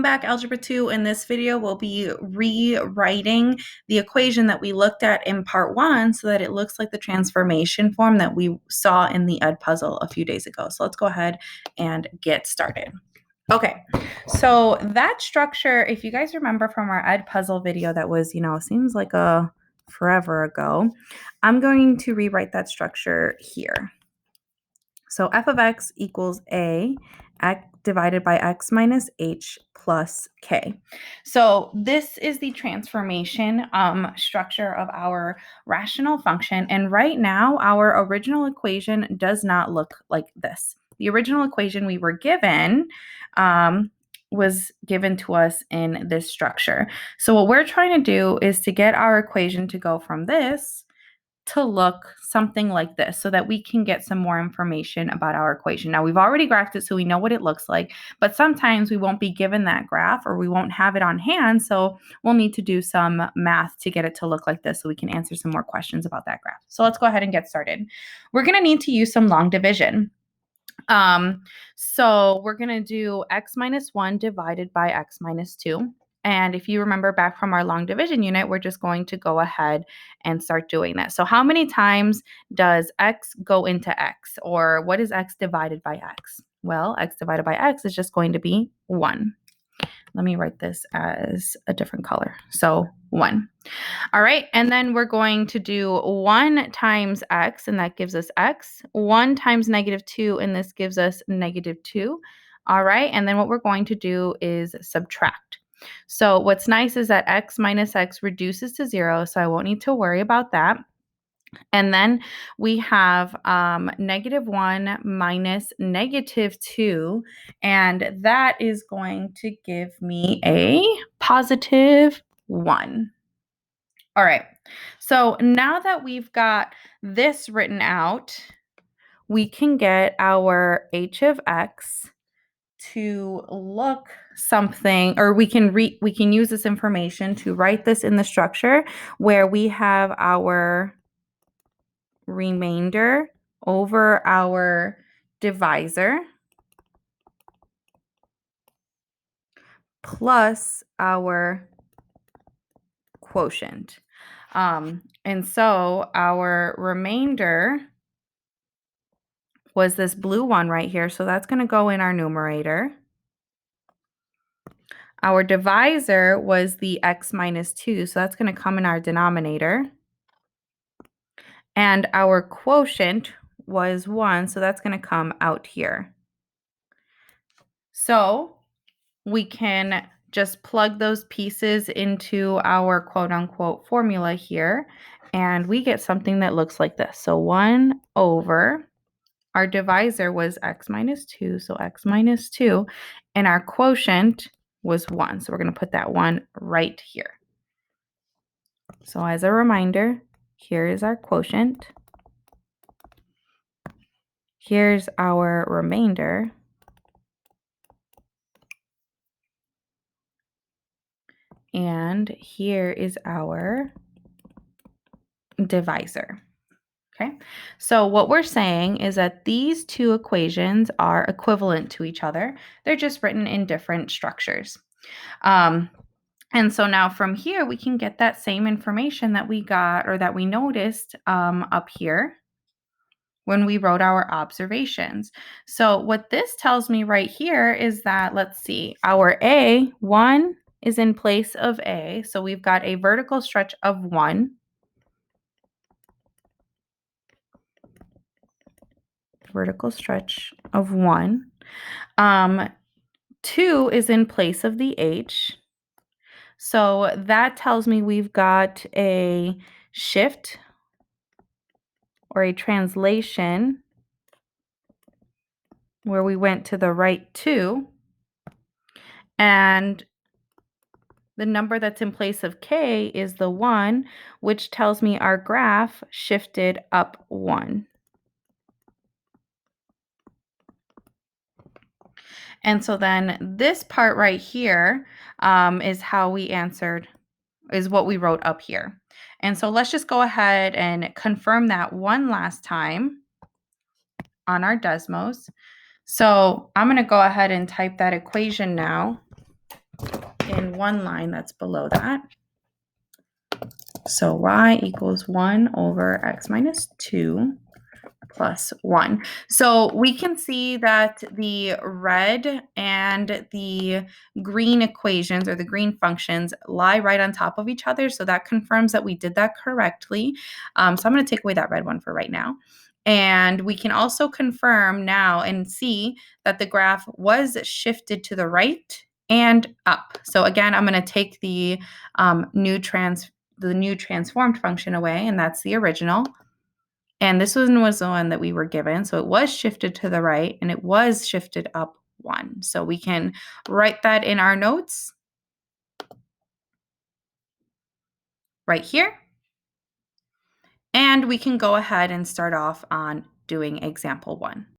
back, Algebra 2. In this video, we'll be rewriting the equation that we looked at in part 1 so that it looks like the transformation form that we saw in the Ed puzzle a few days ago. So let's go ahead and get started. Okay, so that structure, if you guys remember from our Ed puzzle video that was, seems like a forever ago, I'm going to rewrite that structure here. So f of x equals a divided by x minus h plus k. So this is the transformation structure of our rational function. And right now, our original equation does not look like this. The original equation we were given was given to us in this structure. So what we're trying to do is to get our equation to go from this to look something like this so that we can get some more information about our equation. Now, we've already graphed it, so we know what it looks like, but sometimes we won't be given that graph or we won't have it on hand, so we'll need to do some math to get it to look like this so we can answer some more questions about that graph. So let's go ahead and get started. We're going to need to use some long division. So we're going to do x minus 1 divided by x minus 2. And if you remember back from our long division unit, we're just going to go ahead and start doing that. So how many times does x go into x? Or what is x divided by x? Well, x divided by x is just going to be 1. Let me write this as a different color. So 1. All right, and then we're going to do 1 times x, and that gives us x. 1 times negative 2, and this gives us negative 2. All right, and then what we're going to do is subtract. So what's nice is that x minus x reduces to 0, so I won't need to worry about that. And then we have negative 1 minus negative 2, and that is going to give me a positive 1. All right, so now that we've got this written out, we can get our h of x to look something, or we can use this information to write this in the structure where we have our remainder over our divisor plus our quotient. And so our remainder was this blue one right here, so that's going to go in our numerator. Our divisor was the x minus 2, so that's going to come in our denominator. And our quotient was 1, so that's going to come out here. So we can just plug those pieces into our quote-unquote formula here, and we get something that looks like this. So 1 over, our divisor was x minus 2, so x minus 2, and our quotient was 1. So we're going to put that 1 right here. So as a reminder, here is our quotient. Here's our remainder. And here is our divisor. Okay, so what we're saying is that these two equations are equivalent to each other. They're just written in different structures. And so now from here, we can get that same information that we got or that we noticed up here when we wrote our observations. So what this tells me right here is that, let's see, our A, 1 is in place of A. So we've got a vertical stretch of 1. Vertical stretch of 1. 2 is in place of the H. So that tells me we've got a shift or a translation where we went to the right 2. And the number that's in place of K is the 1, which tells me our graph shifted up 1. And so then this part right here is how we answered, is what we wrote up here. And so let's just go ahead and confirm that one last time on our Desmos. So I'm going to go ahead and type that equation now. in one line that's below that. So y equals 1 over x minus 2 plus 1. So we can see that the red and the green equations or the green functions lie right on top of each other. So that confirms that we did that correctly. So I'm going to take away that red one for right now. And we can also confirm now and see that the graph was shifted to the right and up. So again, I'm going to take the new transformed function away, and that's the original. And this one was the one that we were given. So it was shifted to the right and it was shifted up 1. So we can write that in our notes right here. And we can go ahead and start off on doing example 1.